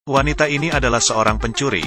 Wanita ini adalah seorang pencuri.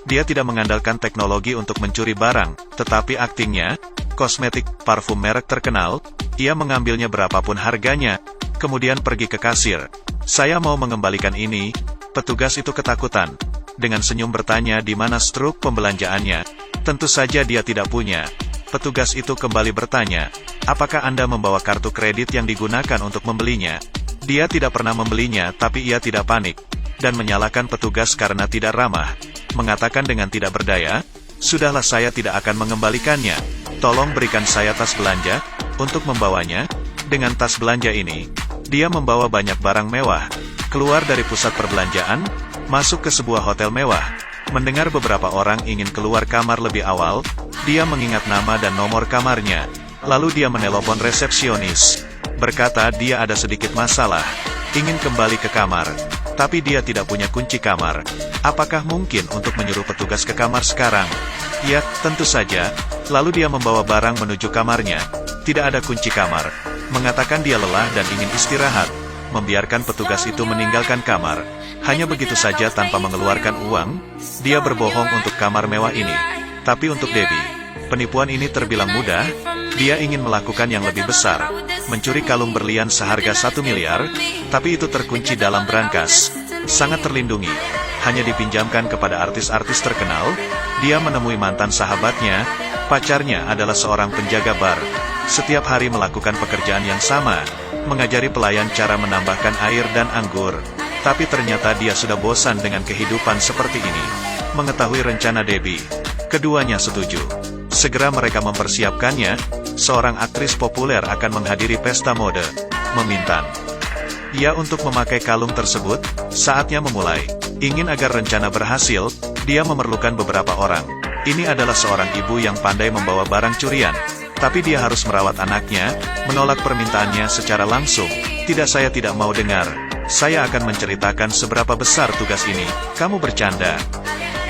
Dia tidak mengandalkan teknologi untuk mencuri barang, tetapi aktingnya, kosmetik, parfum merek terkenal, ia mengambilnya berapapun harganya, kemudian pergi ke kasir. "Saya mau mengembalikan ini." Petugas itu ketakutan. Dengan senyum bertanya di mana struk pembelanjaannya. Tentu saja dia tidak punya. Petugas itu kembali bertanya, "Apakah Anda membawa kartu kredit yang digunakan untuk membelinya?" Dia tidak pernah membelinya, tapi ia tidak panik dan menyalahkan petugas karena tidak ramah. Mengatakan dengan tidak berdaya, "Sudahlah, saya tidak akan mengembalikannya. Tolong berikan saya tas belanja untuk membawanya." Dengan tas belanja ini, dia membawa banyak barang mewah. Keluar dari pusat perbelanjaan, masuk ke sebuah hotel mewah. Mendengar beberapa orang ingin keluar kamar lebih awal, dia mengingat nama dan nomor kamarnya. Lalu dia menelepon resepsionis. Berkata dia ada sedikit masalah, ingin kembali ke kamar, tapi dia tidak punya kunci kamar. Apakah mungkin untuk menyuruh petugas ke kamar sekarang? Ya, tentu saja. Lalu dia membawa barang menuju kamarnya. Tidak ada kunci kamar. Mengatakan dia lelah dan ingin istirahat. Membiarkan petugas itu meninggalkan kamar. Hanya begitu saja tanpa mengeluarkan uang, dia berbohong untuk kamar mewah ini. Tapi untuk Debbie, penipuan ini terbilang mudah. Dia ingin melakukan yang lebih besar, mencuri kalung berlian seharga 1 miliar, tapi itu terkunci dalam brankas. Sangat terlindungi, hanya dipinjamkan kepada artis-artis terkenal. Dia menemui mantan sahabatnya, pacarnya adalah seorang penjaga bar. Setiap hari melakukan pekerjaan yang sama, mengajari pelayan cara menambahkan air dan anggur. Tapi ternyata dia sudah bosan dengan kehidupan seperti ini. Mengetahui rencana Debbie, keduanya setuju. Segera mereka mempersiapkannya. Seorang aktris populer akan menghadiri pesta mode, meminta ia untuk memakai kalung tersebut. Saatnya memulai. Ingin agar rencana berhasil, dia memerlukan beberapa orang. Ini adalah seorang ibu yang pandai membawa barang curian, tapi dia harus merawat anaknya, menolak permintaannya secara langsung. "Tidak, saya tidak mau dengar. Saya akan menceritakan seberapa besar tugas ini." "Kamu bercanda."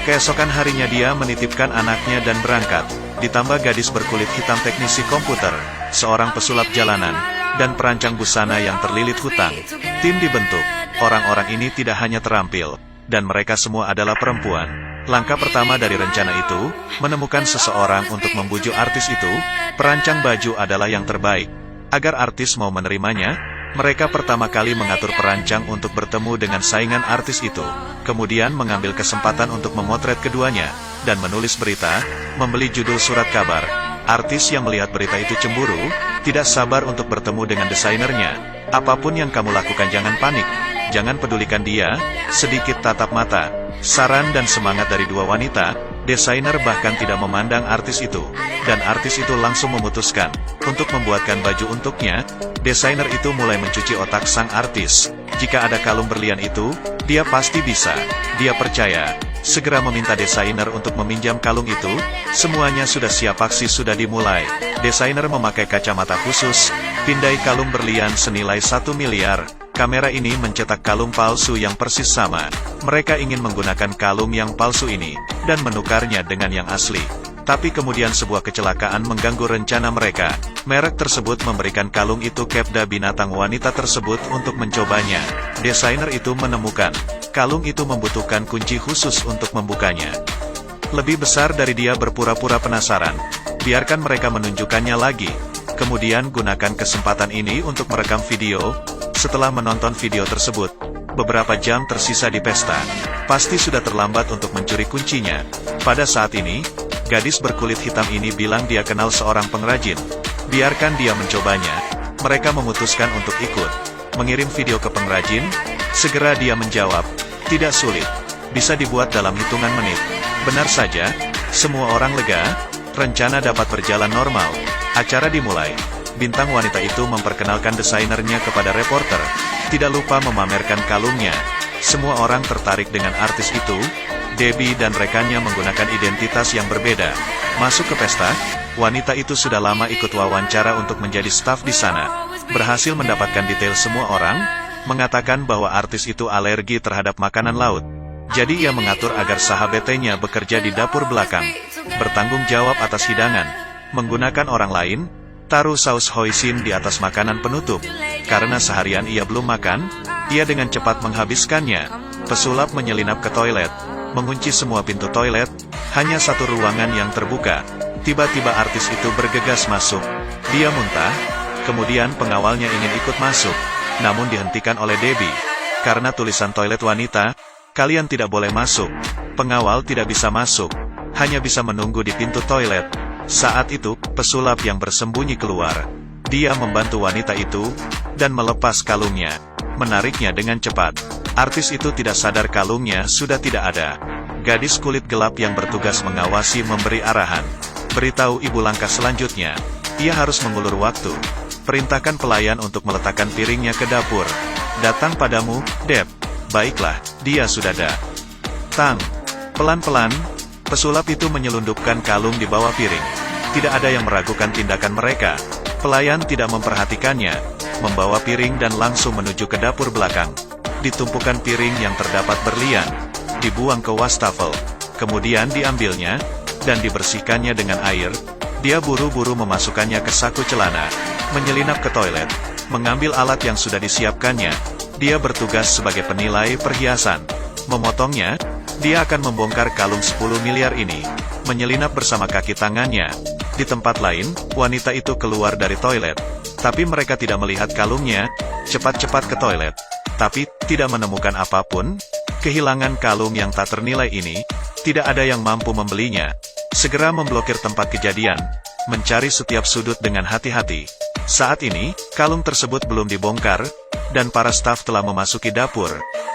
Keesokan harinya dia menitipkan anaknya dan berangkat. Ditambah gadis berkulit hitam teknisi komputer, seorang pesulap jalanan, dan perancang busana yang terlilit hutang. Tim dibentuk. Orang-orang ini tidak hanya terampil, dan mereka semua adalah perempuan. Langkah pertama dari rencana itu, menemukan seseorang untuk membujuk artis itu. Perancang baju adalah yang terbaik. Agar artis mau menerimanya, mereka pertama kali mengatur perancang untuk bertemu dengan saingan artis itu. Kemudian mengambil kesempatan untuk memotret keduanya, dan menulis berita, membeli judul surat kabar. Artis yang melihat berita itu cemburu, tidak sabar untuk bertemu dengan desainernya. "Apapun yang kamu lakukan jangan panik. Jangan pedulikan dia." Sedikit tatap mata, saran dan semangat dari dua wanita, desainer bahkan tidak memandang artis itu. Dan artis itu langsung memutuskan untuk membuatkan baju untuknya. Desainer itu mulai mencuci otak sang artis. Jika ada kalung berlian itu, dia pasti bisa. Dia percaya. Segera meminta desainer untuk meminjam kalung itu. Semuanya sudah siap, aksi sudah dimulai. Desainer memakai kacamata khusus, pindai kalung berlian senilai 1 miliar. Kamera ini mencetak kalung palsu yang persis sama. Mereka ingin menggunakan kalung yang palsu ini, dan menukarnya dengan yang asli. Tapi kemudian sebuah kecelakaan mengganggu rencana mereka. Merek tersebut memberikan kalung itu kepada binatang wanita tersebut untuk mencobanya. Desainer itu menemukan, kalung itu membutuhkan kunci khusus untuk membukanya. Lebih besar dari dia berpura-pura penasaran. Biarkan mereka menunjukkannya lagi. Kemudian gunakan kesempatan ini untuk merekam video. Setelah menonton video tersebut, beberapa jam tersisa di pesta. Pasti sudah terlambat untuk mencuri kuncinya. Pada saat ini, gadis berkulit hitam ini bilang dia kenal seorang pengrajin. Biarkan dia mencobanya. Mereka memutuskan untuk ikut. Mengirim video ke pengrajin. Segera dia menjawab, "Tidak sulit. Bisa dibuat dalam hitungan menit." Benar saja, semua orang lega. Rencana dapat berjalan normal. Acara dimulai. Bintang wanita itu memperkenalkan desainernya kepada reporter. Tidak lupa memamerkan kalungnya. Semua orang tertarik dengan artis itu. Debbie dan rekannya menggunakan identitas yang berbeda. Masuk ke pesta, wanita itu sudah lama ikut wawancara untuk menjadi staf di sana. Berhasil mendapatkan detail semua orang, mengatakan bahwa artis itu alergi terhadap makanan laut. Jadi ia mengatur agar sahabatnya bekerja di dapur belakang, bertanggung jawab atas hidangan, menggunakan orang lain, taruh saus hoisin di atas makanan penutup. Karena seharian ia belum makan, ia dengan cepat menghabiskannya. Pesulap menyelinap ke toilet, mengunci semua pintu toilet, hanya satu ruangan yang terbuka. Tiba-tiba artis itu bergegas masuk. Dia muntah, kemudian pengawalnya ingin ikut masuk, namun dihentikan oleh Debbie. Karena tulisan toilet wanita, kalian tidak boleh masuk. Pengawal tidak bisa masuk, hanya bisa menunggu di pintu toilet. Saat itu, pesulap yang bersembunyi keluar. Dia membantu wanita itu, dan melepas kalungnya, menariknya dengan cepat. Artis itu tidak sadar kalungnya sudah tidak ada. Gadis kulit gelap yang bertugas mengawasi memberi arahan. Beritahu ibu langkah selanjutnya. Ia harus mengulur waktu. Perintahkan pelayan untuk meletakkan piringnya ke dapur. Datang padamu, Deb. Baiklah, dia sudah datang. Pelan-pelan, pesulap itu menyelundupkan kalung di bawah piring. Tidak ada yang meragukan tindakan mereka. Pelayan tidak memperhatikannya, membawa piring dan langsung menuju ke dapur belakang. Ditumpukan piring yang terdapat berlian, dibuang ke wastafel, kemudian diambilnya, dan dibersihkannya dengan air. Dia buru-buru memasukkannya ke saku celana, menyelinap ke toilet, mengambil alat yang sudah disiapkannya. Dia bertugas sebagai penilai perhiasan. Memotongnya, dia akan membongkar kalung 10 miliar ini, menyelinap bersama kaki tangannya. Di tempat lain, wanita itu keluar dari toilet, tapi mereka tidak melihat kalungnya. Cepat-cepat ke toilet, tapi tidak menemukan apapun. Kehilangan kalung yang tak ternilai ini, tidak ada yang mampu membelinya. Segera memblokir tempat kejadian, mencari setiap sudut dengan hati-hati. Saat ini, kalung tersebut belum dibongkar, dan para staf telah memasuki dapur.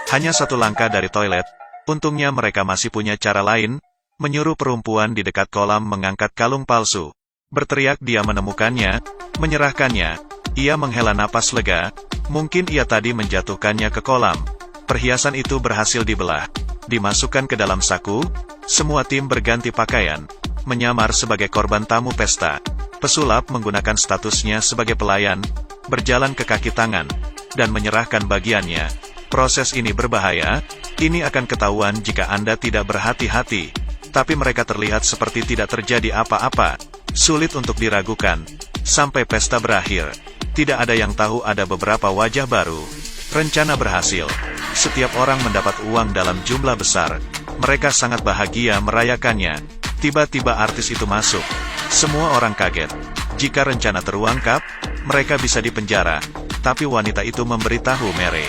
Hanya satu langkah dari toilet. Untungnya mereka masih punya cara lain, menyuruh perempuan di dekat kolam mengangkat kalung palsu. Berteriak dia menemukannya, menyerahkannya. Ia menghela napas lega, mungkin ia tadi menjatuhkannya ke kolam. Perhiasan itu berhasil dibelah, dimasukkan ke dalam saku. Semua tim berganti pakaian, menyamar sebagai korban tamu pesta. Pesulap menggunakan statusnya sebagai pelayan, berjalan ke kaki tangan, dan menyerahkan bagiannya. Proses ini berbahaya, ini akan ketahuan jika Anda tidak berhati-hati. Tapi mereka terlihat seperti tidak terjadi apa-apa, sulit untuk diragukan. Sampai pesta berakhir, tidak ada yang tahu ada beberapa wajah baru. Rencana berhasil. Setiap orang mendapat uang dalam jumlah besar. Mereka sangat bahagia merayakannya. Tiba-tiba artis itu masuk. Semua orang kaget. Jika rencana terungkap, mereka bisa dipenjara. Tapi wanita itu memberitahu Mary.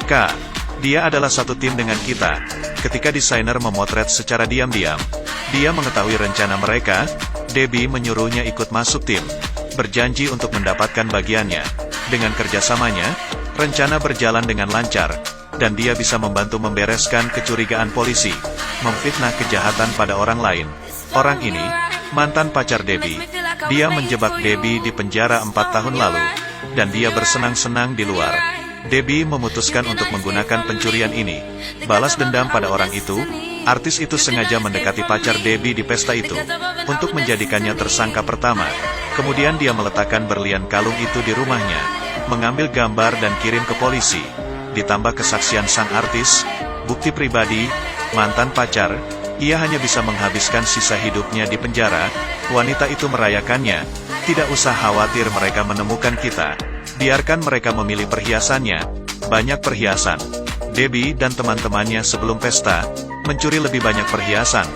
Kak, dia adalah satu tim dengan kita. Ketika desainer memotret secara diam-diam, dia mengetahui rencana mereka. Debbie menyuruhnya ikut masuk tim, berjanji untuk mendapatkan bagiannya. Dengan kerjasamanya, rencana berjalan dengan lancar, dan dia bisa membantu membereskan kecurigaan polisi, memfitnah kejahatan pada orang lain. Orang ini, mantan pacar Debbie. Dia menjebak Debbie di penjara 4 tahun lalu, dan dia bersenang-senang di luar. Debbie memutuskan untuk menggunakan pencurian ini. Balas dendam pada orang itu, artis itu sengaja mendekati pacar Debbie di pesta itu, untuk menjadikannya tersangka pertama. Kemudian dia meletakkan berlian kalung itu di rumahnya, mengambil gambar dan kirim ke polisi. Ditambah kesaksian sang artis, bukti pribadi, mantan pacar, ia hanya bisa menghabiskan sisa hidupnya di penjara. Wanita itu merayakannya. Tidak usah khawatir mereka menemukan kita. Biarkan mereka memilih perhiasannya. Banyak perhiasan. Debbie dan teman-temannya sebelum pesta, mencuri lebih banyak perhiasan.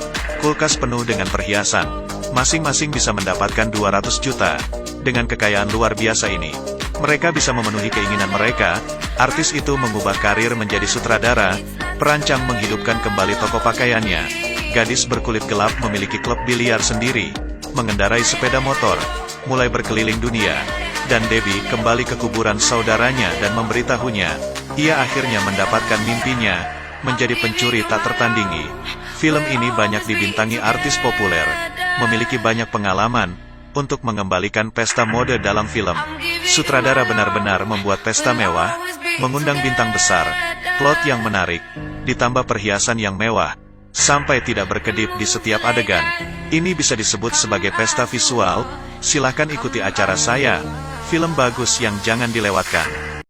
Kulkas penuh dengan perhiasan. Masing-masing bisa mendapatkan 200 juta. Dengan kekayaan luar biasa ini, mereka bisa memenuhi keinginan mereka. Artis itu mengubah karir menjadi sutradara, perancang menghidupkan kembali toko pakaiannya. Gadis berkulit gelap memiliki klub biliar sendiri, mengendarai sepeda motor, mulai berkeliling dunia. Dan Debbie kembali ke kuburan saudaranya dan memberitahunya, ia akhirnya mendapatkan mimpinya, menjadi pencuri tak tertandingi. Film ini banyak dibintangi artis populer, memiliki banyak pengalaman, untuk mengembalikan pesta mode dalam film. Sutradara benar-benar membuat pesta mewah, mengundang bintang besar, plot yang menarik, ditambah perhiasan yang mewah, sampai tidak berkedip di setiap adegan. Ini bisa disebut sebagai pesta visual. Silakan ikuti acara saya. Film bagus yang jangan dilewatkan.